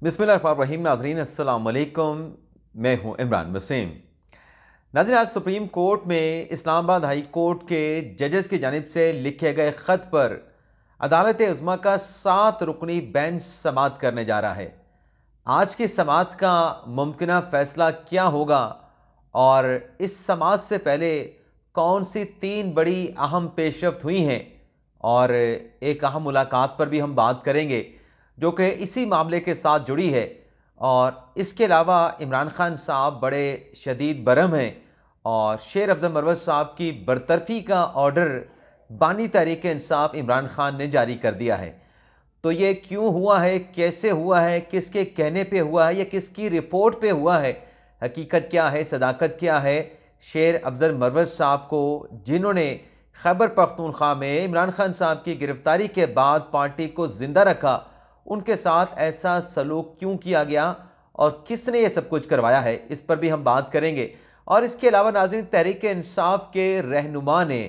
बिस्मिल्लाहिर्रहमानिर्रहीम। नाज़रीन अस्सलाम वालेकुम, मैं हूं इमरान वसीम। नाज़रीन, आज सुप्रीम कोर्ट में इस्लामाबाद हाई कोर्ट के जजेस की जानिब से लिखे गए ख़त पर अदालत उज़्मा का 7 रुकनी बेंच समाअत करने जा रहा है। आज की समाअत का मुमकिना फ़ैसला क्या होगा और इस समाअत से पहले कौन सी 3 बड़ी अहम पेशरफ्त हुई हैं, और एक अहम मुलाकात पर भी हम बात करेंगे जो कि इसी मामले के साथ जुड़ी है। और इसके अलावा इमरान खान साहब बड़े शदीद बरहम हैं और शेर अफजल मरवत साहब की बरतरफ़ी का ऑर्डर बानी तहरीक इंसाफ इमरान खान ने जारी कर दिया है। तो ये क्यों हुआ है, कैसे हुआ है, किसके कहने पे हुआ है या किसकी रिपोर्ट पे हुआ है, हकीकत क्या है, सदाकत क्या है। शेर अफजल मरवत साहब को, जिन्होंने खैबर पख्तूनख्वा में इमरान खान साहब की गिरफ्तारी के बाद पार्टी को ज़िंदा रखा, उनके साथ ऐसा सलूक क्यों किया गया और किसने ये सब कुछ करवाया है, इस पर भी हम बात करेंगे। और इसके अलावा नाज़रीन, तहरीक इंसाफ के रहनुमा ने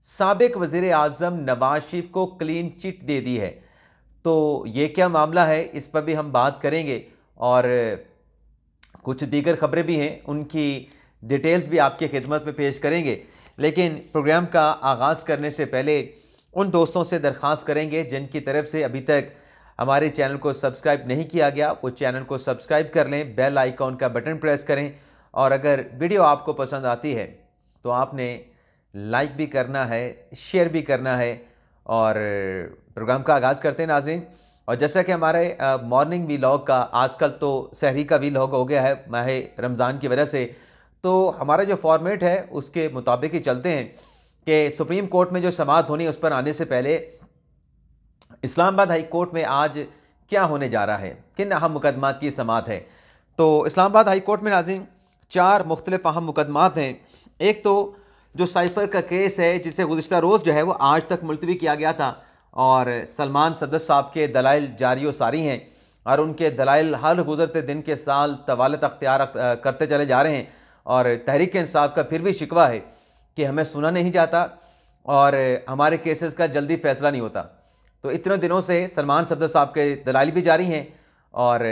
साबिक वज़ीर आज़म नवाज शरीफ को क्लीन चिट दे दी है। तो ये क्या मामला है, इस पर भी हम बात करेंगे और कुछ दीगर खबरें भी हैं, उनकी डिटेल्स भी आपकी खिदमत में पेश करेंगे। लेकिन प्रोग्राम का आगाज़ करने से पहले उन दोस्तों से दरख्वास्त करेंगे जिनकी तरफ से अभी तक हमारे चैनल को सब्सक्राइब नहीं किया गया, वो चैनल को सब्सक्राइब कर लें, बेल आइकॉन का बटन प्रेस करें, और अगर वीडियो आपको पसंद आती है तो आपने लाइक भी करना है, शेयर भी करना है। और प्रोग्राम का आगाज़ करते हैं नाज़रीन। और जैसा कि हमारे मॉर्निंग वीलॉग का आजकल तो सहरी का वीलॉग हो गया है माह रमज़ान की वजह से, तो हमारा जो फॉर्मेट है उसके मुताबिक ही चलते हैं कि सुप्रीम कोर्ट में जो समाअत होनी है उस पर आने से पहले इस्लामाबाद हाई कोर्ट में आज क्या होने जा रहा है, किन अहम मुकदमात की समाअत है। तो इस्लामाबाद हाई कोर्ट में नाज़रीन 4 मुख्तलिफ अहम मुकदमात हैं। एक तो जो साइफ़र का केस है, जिसे गुज़िश्ता रोज़ जो है वो आज तक मुलतवी किया गया था, और सलमान सदर साहब के दलाइल जारी व सारी हैं और उनके दलाइल हर गुज़रते दिन के साल तवालत अख्तियार करते चले जा रहे हैं। और तहरीक इंसाफ का फिर भी शिकवा है कि हमें सुना नहीं जाता और हमारे केसेस का जल्दी फ़ैसला नहीं होता। तो इतने दिनों से सलमान सदर साहब के दलाइल भी जारी हैं और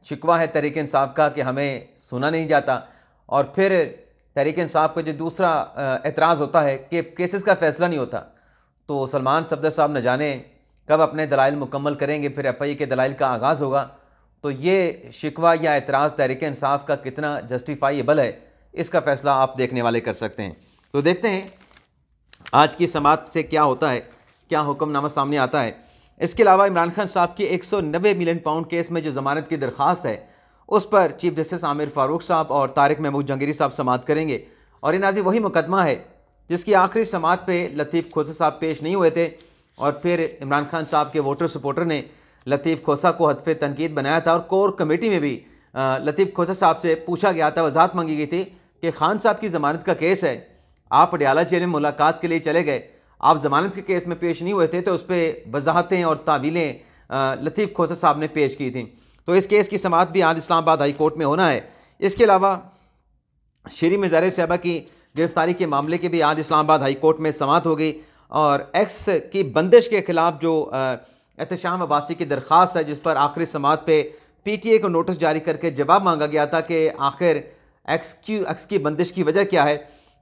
शिकवा है तहरीक इंसाफ का कि हमें सुना नहीं जाता। और फिर तहरीक इंसाफ का जो दूसरा एतराज़ होता है कि केसेस का फ़ैसला नहीं होता। तो सलमान सफदर साहब न जाने कब अपने दलाइल मुकम्मल करेंगे, फिर एफआई के दलाइल का आगाज़ होगा। तो ये शिकवा या एतराज़ तहरीक इंसाफ का कितना जस्टिफाइबल है, इसका फ़ैसला आप देखने वाले कर सकते हैं। तो देखते हैं आज की समाअत से क्या होता है, क्या हुक्मनामा सामने आता है। इसके अलावा इमरान खान साहब की 190 मिलियन पाउंड केस में जो ज़मानत की दरख्वास्त है उस पर चीफ जस्टिस आमिर फ़ारूक साहब और तारिक महमूद जहांगीरी साहब समाअत करेंगे। और ये नाज़रीन वही मुकदमा है जिसकी आखिरी समाअत पे लतीफ़ खोसा साहब पेश नहीं हुए थे, और फिर इमरान खान साहब के वोटर सपोर्टर ने लतीफ़ खोसा को हदफ़ तनकीद बनाया था। और कोर कमेटी में भी लतीफ़ खोसा साहब से पूछा गया था, वजाहत मांगी गई थी कि खान साहब की ज़मानत का केस है, आप पटियाला जेल में मुलाकात के लिए चले गए, आप ज़मानत के केस में पेश नहीं हुए थे, तो उस पर वजाहतें और तावीलें लतीफ़ खोसा साहब ने पेश की थी। तो इस केस की समाअत भी आज इस्लामाबाद हाई कोर्ट में होना है। इसके अलावा शरी मिज़ार साहबा की गिरफ्तारी के मामले की भी आज इस्लामाबाद हाई कोर्ट में समाअत हो गई। और एक्स की बंदिश के ख़िलाफ़ जो एहतशाम अब्बासी की दरख्वास्त है, जिस पर आखिरी समाअत पे पीटीए को नोटिस जारी करके जवाब मांगा गया था कि आखिर एक्स की बंदिश की वजह क्या है,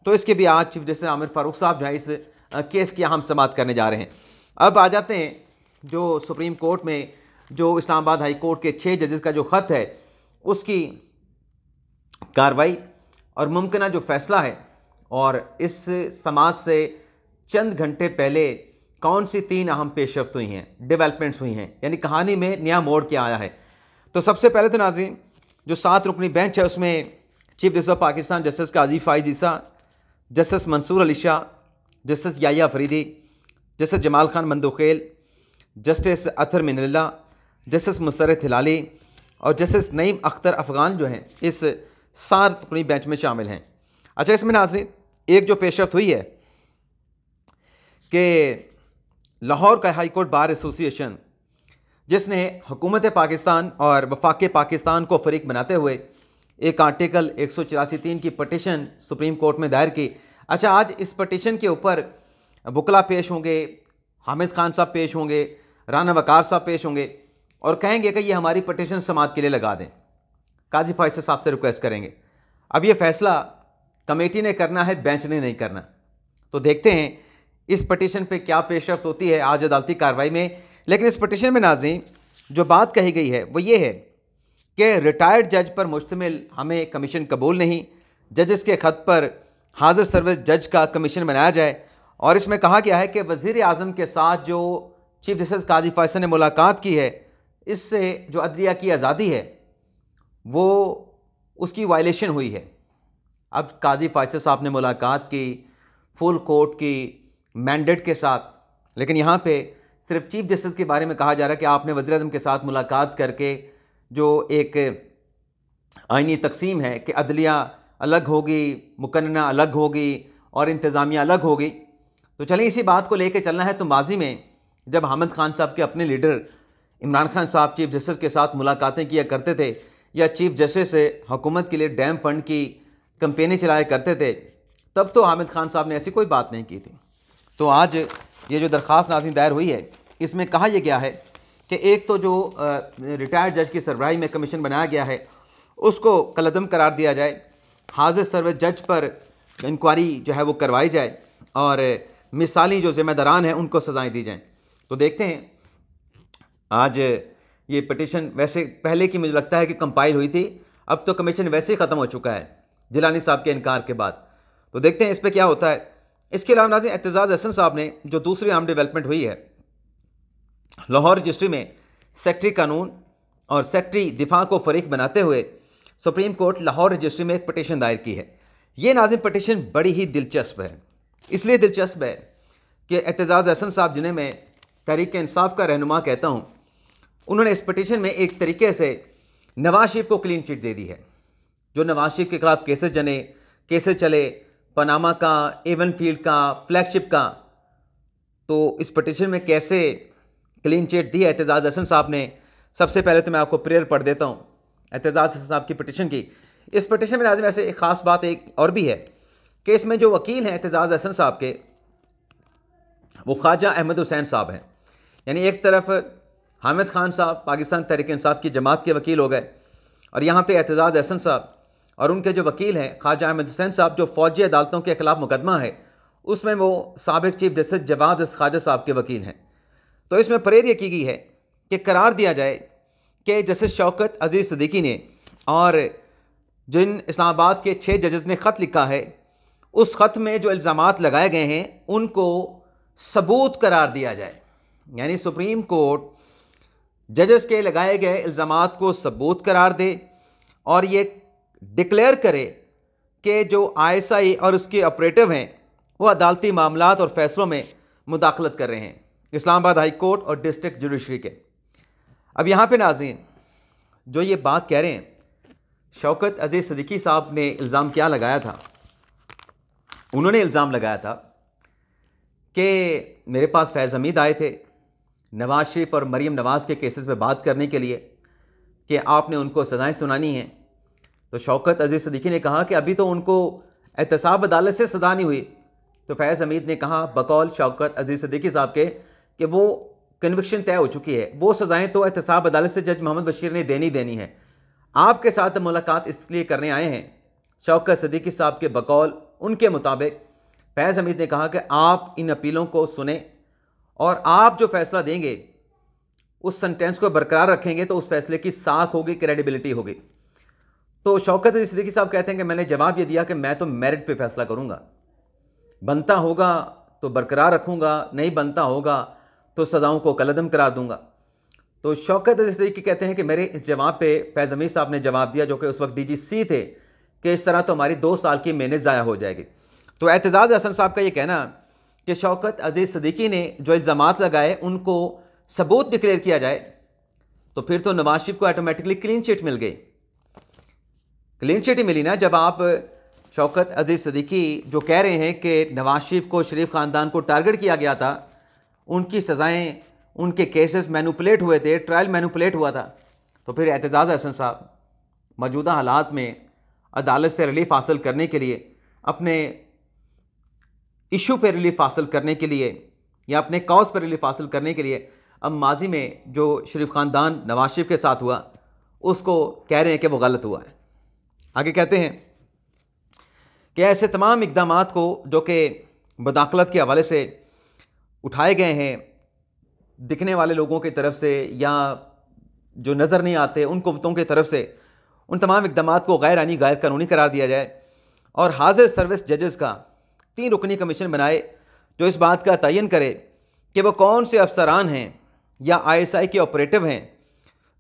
तो इसके भी आज चीफ जस्टिस आमिर फ़ारूक साहब जो है इस केस की अहम समाअत करने जा रहे हैं। अब आ जाते हैं जो सुप्रीम कोर्ट में जो इस्लामाबाद हाई कोर्ट के 6 जजेस का जो ख़त है उसकी कार्रवाई और मुमकिना जो फ़ैसला है, और इस समाअत से चंद घंटे पहले कौन सी 3 अहम पेशरफ्त हुई हैं, डेवलपमेंट्स हुई हैं, यानी कहानी में नया मोड़ क्या आया है। तो सबसे पहले तो नाज़रीन जो 7 रुकनी बेंच है उसमें chief justice of Pakistan justice Qazi Faez Isa, justice Mansoor Ali Shah, justice Yahya Afridi, justice Jamal Khan Mandokhail, justice Athar Minallah, justice Musarrat Hilali और जस्टिस नईम अख्तर अफ़गान जो हैं इस 7 रुकनी बेंच में शामिल हैं। अच्छा, इसमें नाज़रीन एक जो पेशरफ्त हुई है कि लाहौर का हाई कोर्ट बार एसोसिएशन, जिसने हुकूमत पाकिस्तान और वफाक पाकिस्तान को फ़रीक बनाते हुए एक आर्टिकल 184(3) की पटिशन सुप्रीम कोर्ट में दायर की। अच्छा, आज इस पटिशन के ऊपर वकला पेश होंगे, हामिद खान साहब पेश होंगे, राना वकार साहब पेश होंगे। और कहेंगे कि ये हमारी पटिशन समाअत के लिए लगा दें। काजी फैसल साहब से रिक्वेस्ट करेंगे। अब ये फैसला कमेटी ने करना है, बेंच ने नहीं करना। तो देखते हैं इस पटिशन पे क्या पेशरफ्त होती है आज अदालती कार्रवाई में। लेकिन इस पटिशन में नाज़रीन जो बात कही गई है वो ये है कि रिटायर्ड जज पर मुश्तमिल हमें कमीशन कबूल नहीं, जजेस के ख़त पर हाजिर सर्विस जज का कमीशन बनाया जाए। और इसमें कहा गया है कि वज़ीर आज़म के साथ जो चीफ जस्टिस काजी फैसल ने मुलाकात की है, इससे जो अदलिया की आज़ादी है वो उसकी वायलेशन हुई है। अब काजी फैसल साहब ने मुलाकात की फुल कोर्ट की मैंडेट के साथ, लेकिन यहाँ पे सिर्फ चीफ जस्टिस के बारे में कहा जा रहा है कि आपने वज़ीर आज़म के साथ मुलाकात करके जो एक आइनी तकसीम है कि अदलिया अलग होगी, मुकन्ना अलग होगी और इंतज़ामिया अलग होगी। तो चलिए इसी बात को लेके चलना है। तो माजी में जब हामिद खान साहब के अपने लीडर इमरान खान साहब चीफ जस्टिस के साथ मुलाकातें किया करते थे या चीफ जस्टिस से हुकूमत के लिए डैम फंड की कंपेनें चलाया करते थे, तब तो हामिद खान साहब ने ऐसी कोई बात नहीं की थी। तो आज ये जो दरख्वास्त नाज़रीन दायर हुई है, इसमें कहा यह गया है कि एक तो जो रिटायर्ड जज की सरबराही में कमीशन बनाया गया है उसको कलअदम करार दिया जाए, हाजिर सर्विस जज पर इंक्वायरी जो है वो करवाई जाए और मिसाली जो ज़िम्मेदारान हैं उनको सज़ाएँ दी जाएँ। तो देखते हैं आज ये पटिशन वैसे पहले की मुझे लगता है कि कंपाइल हुई थी, अब तो कमीशन वैसे ही ख़त्म हो चुका है जिलानी साहब के इनकार के बाद। तो देखते हैं इस पर क्या होता है। इसके अलावा नाज़रीन एतजाज़ अहसन साहब ने जो दूसरी आम डेवलपमेंट हुई है, लाहौर रजिस्ट्री में सेक्रेटरी कानून और सेक्रेटरी दिफा को फरीक बनाते हुए सुप्रीम कोर्ट लाहौर रजिस्ट्री में एक पटिशन दायर की है। ये नाज़रीन पटिशन बड़ी ही दिलचस्प है। इसलिए दिलचस्प है कि एतजाज़ अहसन साहब, जिन्हें मैं तहरीक इंसाफ का रहनुमा कहता हूँ, उन्होंने इस पटिशन में एक तरीके से नवाज शरीफ को क्लीन चिट दे दी है। जो नवाज शरीफ के खिलाफ केसेस चले, पनामा का, एवन फील्ड का, फ्लैगशिप का, तो इस पटिशन में कैसे क्लीन चिट दी है एतजाज़ अहसन साहब ने। सबसे पहले तो मैं आपको प्रेयर पढ़ देता हूँ एतजाज़ अहसन साहब की पटिशन की। इस पटिशन में नाज़रीन ऐसे एक ख़ास बात एक और भी है कि इसमें जो वकील हैं एतजाज़ अहसन साहब के, वो ख्वाजा अहमद हुसैन साहब हैं। यानी एक तरफ हामिद खान साहब पाकिस्तान तहरीक इंसाफ की जमात के वकील हो गए, और यहाँ पे एतजाज़ अहसन साहब और उनके जो वकील हैं ख्वाजा अहमद हुसैन साहब, जो फ़ौजी अदालतों के ख़िलाफ़ मुकदमा है उसमें वो साबिक़ चीफ जस्टिस जवाद ख्वाजा साहब के वकील हैं। तो इसमें प्रेयर ये की गई है कि करार दिया जाए कि जस्टिस शौकत अज़ीज़ सिद्दीकी ने और जिन इस्लामाबाद के 6 जजेस ने ख़त लिखा है, उस ख़त में जो इल्ज़ामात लगाए गए हैं उनको सबूत करार दिया जाए। यानी सुप्रीम कोर्ट जजेस के लगाए गए इल्ज़ामात को सबूत करार दे और ये डिक्लेयर करे कि जो ISI और उसके ऑपरेटिव हैं वो अदालती मामलात और फैसलों में मुदाखलत कर रहे हैं, इस्लामाबाद हाई कोर्ट और डिस्ट्रिक्ट जुडिशरी के। अब यहाँ पे नाज़रीन जो ये बात कह रहे हैं, शौकत अज़ीज़ सिद्दीकी साहब ने इल्ज़ाम क्या लगाया था? उन्होंने इल्ज़ाम लगाया था कि मेरे पास फैज़ हमीद आए थे नवाज शरीफ और मरीम नवाज़ के केसेस पे बात करने के लिए कि आपने उनको सज़ाएं सुनानी हैं। तो शौकत अज़ीज़ सिद्दीकी ने कहा कि अभी तो उनको एहतसाब अदालत से सज़ा नहीं हुई। तो फैज़ हमीद ने कहा बकौल शौकत अज़ीज़ सिद्दीकी साहब के कि वो कन्विक्शन तय हो चुकी है, वो सज़ाएँ तो एहतसाब अदालत से जज मोहम्मद बशीर ने देनी है। आपके साथ मुलाकात इसलिए करने आए हैं। शौकत सिद्दीकी साहब के बकौल उनके मुताबिक फैज़ हमीद ने कहा कि आप इन अपीलों को सुने और आप जो फैसला देंगे उस सेंटेंस को बरकरार रखेंगे तो उस फैसले की साख होगी, क्रेडिबिलिटी होगी। तो शौकत अज़ीज़ सिद्दीकी साहब कहते हैं कि मैंने जवाब ये दिया कि मैं तो मेरिट पे फैसला करूँगा, बनता होगा तो बरकरार रखूँगा, नहीं बनता होगा तो सज़ाओं को कलअदम करार दूँगा। तो शौकत अज़ीज़ सिद्दीकी कहते हैं कि मेरे इस जवाब पे फैज़ हमीद साहब ने जवाब दिया, जो कि उस वक्त DGC थे, कि इस तरह तो हमारी 2 साल की मेहनत ज़ाया हो जाएगी। तो एतजाज़ अहसन साहब का ये कहना कि शौकत अज़ीज़ सिद्दीकी ने जो इल्ज़ामात लगाए उनको सबूत डिक्लेयर किया जाए, तो फिर तो नवाज शरीफ को ऑटोमेटिकली क्लीन चिट मिल गई। क्लीन चिट ही मिली ना, जब आप शौकत अज़ीज़ सिद्दीकी जो कह रहे हैं कि नवाज शरीफ को, शरीफ ख़ानदान को टारगेट किया गया था, उनकी सज़ाएँ, उनके केसेस मैनिपुलेट हुए थे, ट्रायल मैनिपुलेट हुआ था। तो फिर एतजाज़ अहसन साहब मौजूदा हालात में अदालत से रिलीफ हासिल करने के लिए, अपने इशू पर रिलीफ हासिल करने के लिए या अपने कॉज पर रिलीफ हासिल करने के लिए अब माजी में जो शरीफ ख़ानदान नवाज शरीफ के साथ हुआ उसको कह रहे हैं कि वो गलत हुआ है। आगे कहते हैं कि ऐसे तमाम इक़दामात को जो कि मुदाखलत के हवाले से उठाए गए हैं दिखने वाले लोगों की तरफ से या जो नज़र नहीं आते उन कुव्वतों की तरफ से, उन तमाम इक़दामात को गैर आइनी गैर कानूनी करार दिया जाए और हाजिर सर्विस जजेस का 3 रुकनी कमीशन बनाए जो इस बात का तयन करे कि वो कौन से अफसरान हैं या ISI के ऑपरेटिव हैं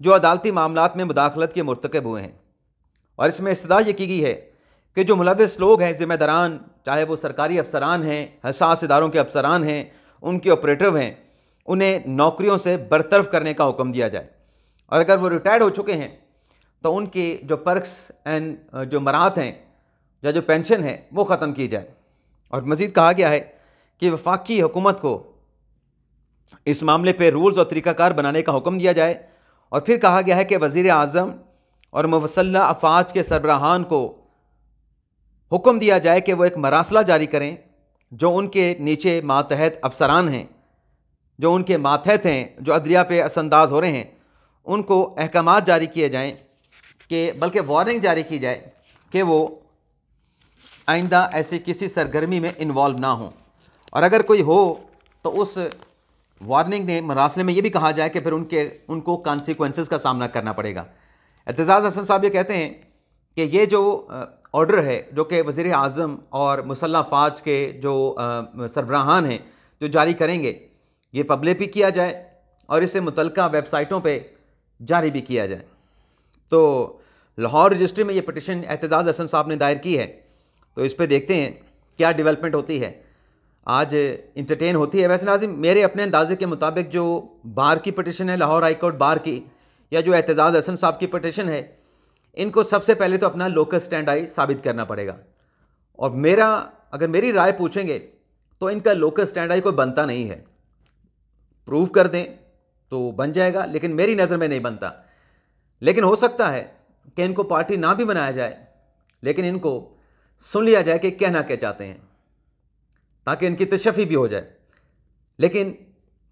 जो अदालती मामलात में मुदाखलत के मुर्तकब हुए हैं। और इसमें इस्तदा ये की गई है कि जो मुलव्विस लोग हैं, ज़िम्मेदारान, चाहे वो सरकारी अफसरान हैं, हसास इदारों के अफसरान हैं, उनके ऑपरेटिव हैं, उन्हें नौकरियों से बरतरफ करने का हुक्म दिया जाए और अगर वो रिटायर्ड हो चुके हैं तो उनकी जो पर्क्स एंड जो मराहत हैं या जो पेंशन है वो ख़त्म की जाए। और मज़ीद कहा गया है कि वफाकी हुकूमत को इस मामले पर रूल्स और तरीक़ाकार बनाने का हुक्म दिया जाए। और फिर कहा गया है कि वज़ीर आज़म और मुवस्सला अफ़वाज के सरबराहान को हुक्म दिया जाए कि वो एक मरासला जारी करें जो उनके नीचे मातहत अफसरान हैं, जो उनके मातहत हैं, जो अदलिया पे असंदाज हो रहे हैं, उनको अहकामात जारी किए जाएं कि बल्कि वार्निंग जारी की जाए कि वो आइंदा ऐसे किसी सरगर्मी में इन्वॉल्व ना हों। और अगर कोई हो तो उस वार्निंग ने मरासले में ये भी कहा जाए कि फिर उनको कॉन्सिक्वेंसेस का सामना करना पड़ेगा। एतजाज़ हसन साहब ये कहते हैं कि ये जो ऑर्डर है जो कि वज़ीर आज़म और मुसल्लह फ़ौज के जो सरबराहान हैं जो जारी करेंगे, ये पब्लिक भी किया जाए और इसे मुतल्लिका वेबसाइटों पे जारी भी किया जाए। तो लाहौर रजिस्ट्री में ये पिटिशन एतजाज़ हसन साहब ने दायर की है, तो इस पर देखते हैं क्या डेवलपमेंट होती है। आज इंटरटेन होती है। वैसे नाज़िम, मेरे अपने अंदाजे के मुताबिक जो बार की पिटिशन है, लाहौर हाई कोर्ट बार की, या जो एतजाज़ हसन साहब की पिटिशन है, इनको सबसे पहले तो अपना लोकल स्टैंड आई साबित करना पड़ेगा। और अगर मेरी राय पूछेंगे तो इनका लोकल स्टैंड आई कोई बनता नहीं है। प्रूव कर दें तो बन जाएगा, लेकिन मेरी नज़र में नहीं बनता। लेकिन हो सकता है कि इनको पार्टी ना भी बनाया जाए, लेकिन इनको सुन लिया जाए कि कहना क्या चाहते हैं, ताकि इनकी तशफ़ी भी हो जाए। लेकिन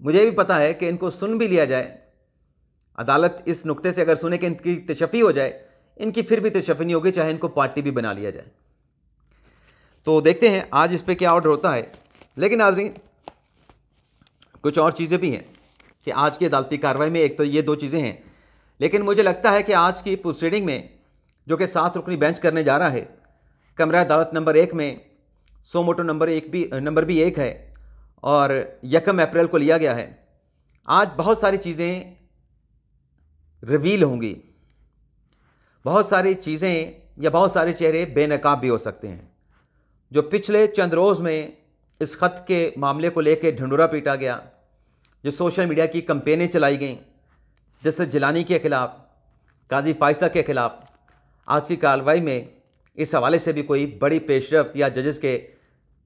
मुझे भी पता है कि इनको सुन भी लिया जाए, अदालत इस नुक्ते से अगर सुने कि इनकी तशफ़ी हो जाए, इनकी फिर भी तशफ़ी नहीं होगी, चाहे इनको पार्टी भी बना लिया जाए। तो देखते हैं आज इस पर क्या ऑर्डर होता है। लेकिन नाज़रीन, कुछ और चीज़ें भी हैं कि आज की अदालती कार्रवाई में, एक तो ये 2 चीज़ें हैं, लेकिन मुझे लगता है कि आज की प्रोसीडिंग में जो कि 7 रुकनी बेंच करने जा रहा है, कमरा अदालत नंबर 1 में सो मोटो नंबर भी 1 है और 1 अप्रैल को लिया गया है। आज बहुत सारी चीज़ें रिवील होंगी, बहुत सारी चीज़ें या बहुत सारे चेहरे बेनकाब भी हो सकते हैं। जो पिछले चंद रोज़ में इस ख़त के मामले को लेकर ढिंढोरा पीटा गया, जो सोशल मीडिया की कैंपेनें चलाई गईं, जैसे जिलानी के ख़िलाफ़, काजी फायसा के ख़िलाफ़, आज की कार्रवाई में इस हवाले से भी कोई बड़ी पेशरफ्त या जजेस के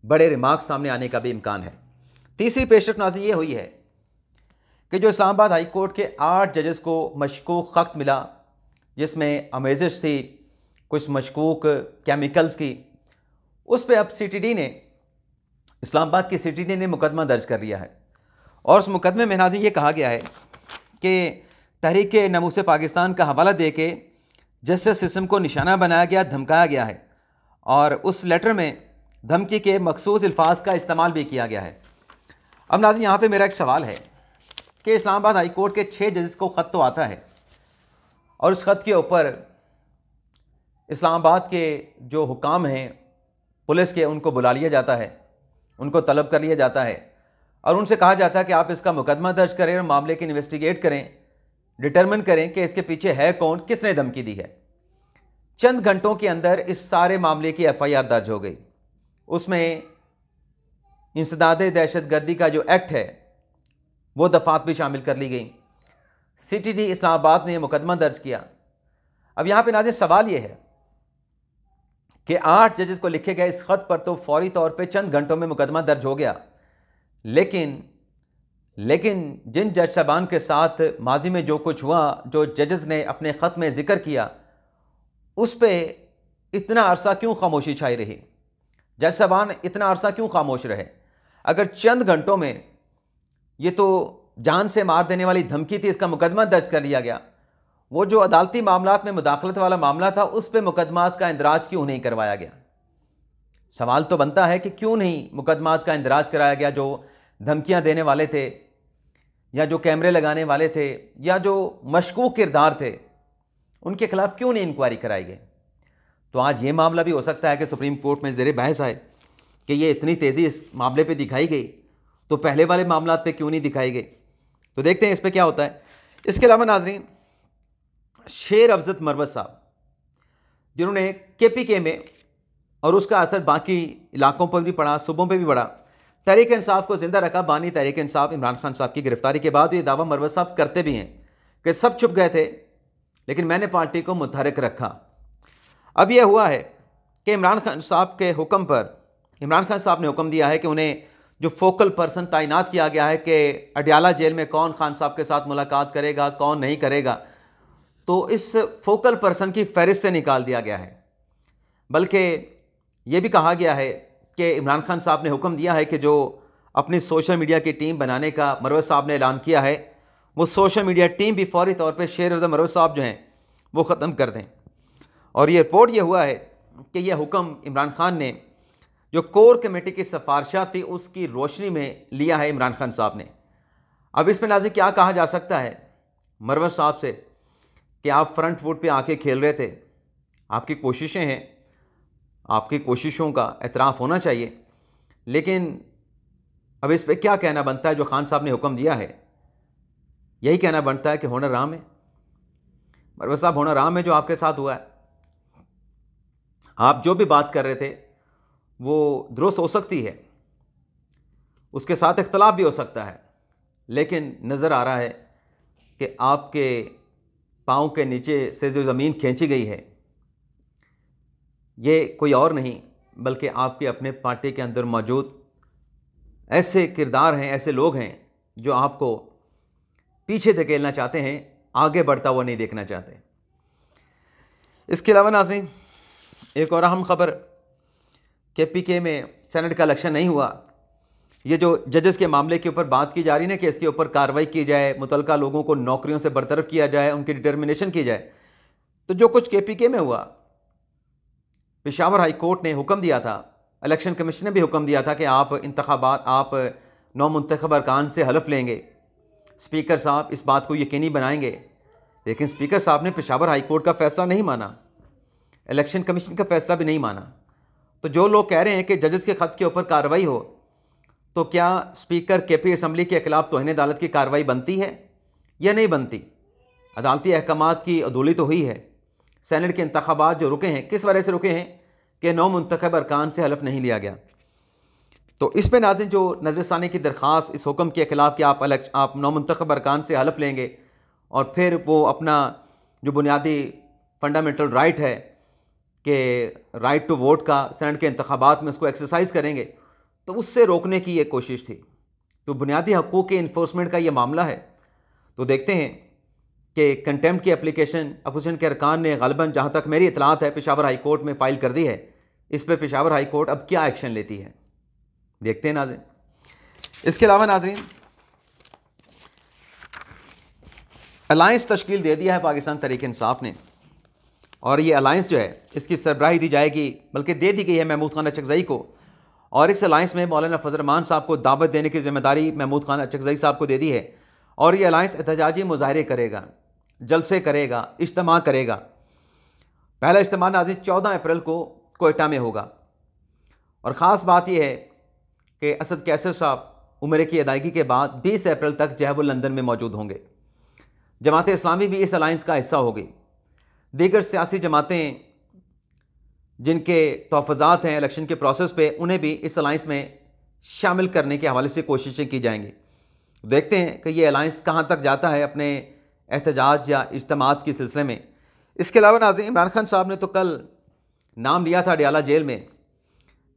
बड़े रिमार्क सामने आने का भी इम्कान है। तीसरी पेशरफ्त नाज़रीन ये हुई है कि जो इस्लामाबाद हाई कोर्ट के 8 जजेस को मशकूक ख़त मिला, जिसमें अमेजिश थी, कुछ मशकूक केमिकल्स की, उस पर अब CTD ने, इस्लामाबाद की CTD ने मुकदमा दर्ज कर लिया है। और उस मुकदमे में नाज़रीन ये कहा गया है कि तहरीक नमूस पाकिस्तान का हवाला दे के जस्टिस सिस्टम को निशाना बनाया गया, धमकाया गया है और उस लेटर में धमकी के मखसूस अल्फाज का इस्तेमाल भी किया गया है। अब नाज़रीन, यहाँ पे मेरा एक सवाल है कि इस्लामाबाद हाई कोर्ट के 6 जजेस को ख़त तो आता है और उस ख़त के ऊपर इस्लामाबाद के जो हुकाम हैं पुलिस के, उनको बुला लिया जाता है, उनको तलब कर लिया जाता है और उनसे कहा जाता है कि आप इसका मुकदमा दर्ज करें और मामले की इन्वेस्टिगेट करें, डिटरमिन करें कि इसके पीछे है कौन, किसने धमकी दी है। चंद घंटों के अंदर इस सारे मामले की FIR दर्ज हो गई। उसमें इंसदाद दहशतगर्दी का जो एक्ट है वो दफ़ात भी शामिल कर ली गई। CTD इस्लामाबाद ने मुकदमा दर्ज किया। अब यहाँ पे नाज़रीन सवाल ये है कि 8 जजेस को लिखे गए इस ख़त पर तो फौरी तौर पे चंद घंटों में मुकदमा दर्ज हो गया, लेकिन जिन जज साहबान के साथ माजी में जो कुछ हुआ, जो जजेस ने अपने ख़त में ज़िक्र किया, उस पर इतना अरसा क्यों खामोशी छाई रही? जज साहबान इतना अरसा क्यों खामोश रहे? अगर चंद घंटों में ये तो जान से मार देने वाली धमकी थी, इसका मुकदमा दर्ज कर लिया गया। वो जो अदालती मामलात में मुदाखलत वाला मामला था, उस पर मुकदमात का इंदराज क्यों नहीं करवाया गया? सवाल तो बनता है कि क्यों नहीं मुकदमात का इंदराज कराया गया? जो धमकियां देने वाले थे या जो कैमरे लगाने वाले थे या जो मशकूक किरदार थे, उनके खिलाफ क्यों नहीं इंक्वायरी कराई गई? तो आज ये मामला भी हो सकता है कि सुप्रीम कोर्ट में ज़ेर बहस आए कि ये इतनी तेज़ी इस मामले पे दिखाई गई, तो पहले वाले मामलात पे क्यों नहीं दिखाई गई? तो देखते हैं इस पर क्या होता है। इसके अलावा नाजरीन, शेर अफजत मरवत साहब, जिन्होंने KPK में और उसका असर बाकी इलाकों पर भी पड़ा, सूबों पर भी पड़ा, तहरीक इंसाफ को ज़िंदा रखा। बानी तहरीक इंसाफ इमरान खान साहब की गिरफ्तारी के बाद ये दावा मरवत साहब करते भी हैं कि सब छुप गए थे, लेकिन मैंने पार्टी को मुतहरिक रखा। अब यह हुआ है कि इमरान खान साहब के हुक्म पर, इमरान खान साहब ने हुक्म दिया है कि उन्हें जो फोकल पर्सन तैनात किया गया है कि अडयाला जेल में कौन खान साहब के साथ मुलाकात करेगा, कौन नहीं करेगा, तो इस फोकल पर्सन की फहरिस्त से निकाल दिया गया है। बल्कि ये भी कहा गया है कि इमरान खान साहब ने हुक्म दिया है कि जो अपनी सोशल मीडिया की टीम बनाने का मरवत साहब ने ऐलान किया है, वो सोशल मीडिया टीम भी फौरी तौर पर शेर अफजत मरवत साहब जो हैं वो ख़त्म कर दें। और ये रिपोर्ट ये हुआ है कि यह हुक्म इमरान खान ने जो कोर कमेटी की सिफारिशात थी उसकी रोशनी में लिया है इमरान खान साहब ने। अब इसमें नाज़रीन क्या कहा जा सकता है मरवत साहब से कि आप फ्रंट फुट पे आके खेल रहे थे, आपकी कोशिशें हैं, आपकी कोशिशों का एतराफ़ होना चाहिए, लेकिन अब इस पर क्या कहना बनता है? जो खान साहब ने हुक्म दिया है, यही कहना बनता है कि होना राम है। मरवत साहब, होना राम है जो आपके साथ हुआ है। आप जो भी बात कर रहे थे वो दुरुस्त हो सकती है, उसके साथ इख्तलाफ भी हो सकता है, लेकिन नज़र आ रहा है कि आपके पाँव के नीचे से जो ज़मीन खींची गई है, ये कोई और नहीं बल्कि आपके अपने पार्टी के अंदर मौजूद ऐसे किरदार हैं, ऐसे लोग हैं जो आपको पीछे धकेलना चाहते हैं, आगे बढ़ता हुआ नहीं देखना चाहते। इसके अलावा नाज़रीन, एक और अहम खबर, KPK में सेनेट का इलेक्शन नहीं हुआ। ये जो जजेस के मामले के ऊपर बात की जा रही है ना कि इसके ऊपर कार्रवाई की जाए, मुतलका लोगों को नौकरियों से बरतरफ किया जाए, उनकी डिटर्मिनेशन की जाए, तो जो कुछ KPK में हुआ, पेशावर हाई कोर्ट ने हुक्म दिया था, इलेक्शन कमीशन ने भी हुक्म दिया था कि आप इंतखाबात, आप नौमुंतखब अरकान से हलफ लेंगे, स्पीकर साहब इस बात को यकीनी बनाएंगे, लेकिन स्पीकर साहब ने पेशावर हाई कोर्ट का फ़ैसला नहीं माना, इलेक्शन कमीशन का फ़ैसला भी नहीं माना। तो जो लोग कह रहे हैं कि जजेस के ख़त के ऊपर कार्रवाई हो, तो क्या स्पीकर KP असम्बली के खिलाफ तौहीन अदालत की कार्रवाई बनती है या नहीं बनती? अदालती अहकामात की अदूली तो हुई है। सेनेट के इंतखाबात जो रुके हैं, किस वजह से रुके हैं कि नौमुंतखब अरकान से हलफ नहीं लिया गया। तो इस पर नाज़रीन जो नज़रसानी की दरख्वास्त इस हुक्म के ख़िलाफ़ कि आप नौमुंतखब अरकान से हलफ लेंगे और फिर वो अपना जो बुनियादी फंडामेंटल राइट है कि राइट टू वोट का सेनेट के इंतखाबात में उसको एक्सरसाइज करेंगे, तो उससे रोकने की ये कोशिश थी। तो बुनियादी हकूक़ के इन्फोर्समेंट का ये मामला है। तो देखते हैं कि कंटेम्प्ट की एप्लीकेशन अपोजिशन के अरकान ने ग़ालिबन, जहाँ तक मेरी इतलात है, पेशावर हाई कोर्ट में फ़ाइल कर दी है। इस पर पेशावर हाई कोर्ट अब क्या एक्शन लेती है, देखते हैं नाज़रीन। इसके अलावा नाज़रीन, अलायंस तश्कील दे दिया है पाकिस्तान तहरीक इंसाफ ने, और ये अलायंस जो है इसकी सरबराही दी जाएगी, बल्कि दे दी गई है महमूद खान अचकज़ई को, और इस अलायंस में मौलाना फजल रहमान साहब को दावत देने की ज़िम्मेदारी महमूद खान अचकज़ई साहब को दे दी है। और ये अलायंस एहतजाजी मुज़ाहरे करेगा, जलसे करेगा, इज्तिमा करेगा। पहला इज्तिमा नाज़रीन 14 अप्रैल को कोयटा में होगा। और ख़ास बात यह है कि असद कैसर साहब उम्र की अदायगी के बाद 20 अप्रैल तक जो है वो लंदन में मौजूद होंगे। जमात इस्लामी भी इस अलायंस का हिस्सा होगी। दीगर सियासी जमातें जिनके तहफ़्फ़ुज़ात हैं इलेक्शन के प्रोसेस पे, उन्हें भी इस अलायंस में शामिल करने के हवाले से कोशिशें की जाएंगी। देखते हैं कि ये अलायंस कहाँ तक जाता है अपने एहतजाज या इज्तिमात के सिलसिले में। इसके अलावा नाज़रीन, इमरान खान साहब ने तो कल नाम लिया था अडयाला जेल में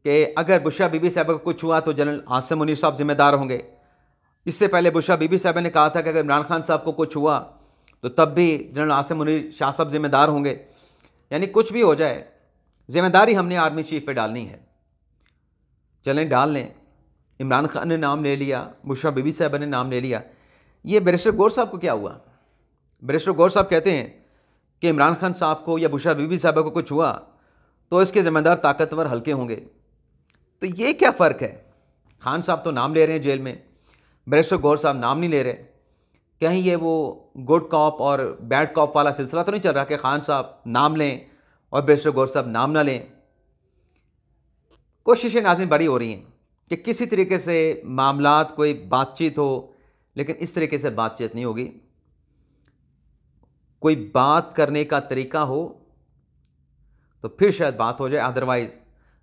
कि अगर बुशरा बीबी साहब को कुछ हुआ तो जनरल आसिम मुनीर साहब ज़िम्मेदार होंगे। इससे पहले बुशरा बीबी साहब ने कहा था कि अगर इमरान खान साहब को कुछ हुआ तो तब भी जनरल आसिम मुनीर शाह साहब ज़िम्मेदार होंगे। यानी कुछ भी हो जाए, ज़िम्मेदारी हमने आर्मी चीफ पे डालनी है। चलें डाल लें। इमरान खान ने नाम ले लिया, बुशरा बीबी साहब ने नाम ले लिया, ये बैरिस्टर गौर साहब को क्या हुआ? बैरिस्टर गौर साहब कहते हैं कि इमरान खान साहब को या बुशरा बीबी साहबा को कुछ हुआ तो इसके ज़िम्मेदार ताकतवर हल्के होंगे। तो ये क्या फ़र्क है? खान साहब तो नाम ले रहे हैं जेल में, बैरिस्टर गौर साहब नाम नहीं ले रहे। कहीं ये वो गुड कॉप और बैड कॉप वाला सिलसिला तो नहीं चल रहा कि खान साहब नाम लें और बैरिस्टर गौर साहब नाम ना लें? कोशिशें नाज़रीन बड़ी हो रही हैं कि किसी तरीके से मामलात कोई बातचीत हो, लेकिन इस तरीके से बातचीत नहीं होगी। कोई बात करने का तरीका हो तो फिर शायद बात हो जाए, अदरवाइज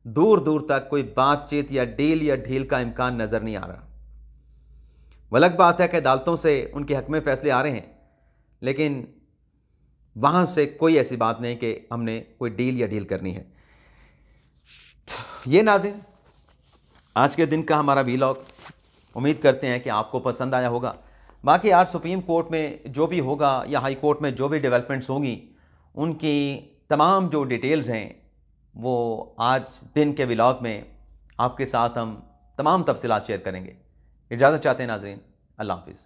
दूर दूर तक कोई बातचीत या डील या ढील का इम्कान नज़र नहीं आ रहा। वो अलग बात है कि अदालतों से उनके हक में फैसले आ रहे हैं, लेकिन वहाँ से कोई ऐसी बात नहीं कि हमने कोई डील या डील करनी है। ये नाज़रीन आज के दिन का हमारा वीलॉग, उम्मीद करते हैं कि आपको पसंद आया होगा। बाकी आज सुप्रीम कोर्ट में जो भी होगा या हाई कोर्ट में जो भी डेवलपमेंट्स होंगी, उनकी तमाम जो डिटेल्स हैं वो आज दिन के व्लॉग में आपके साथ हम तमाम तफसीलात शेयर करेंगे। इजाज़त चाहते हैं नाज़रीन, अल्लाह हाफ़िज़।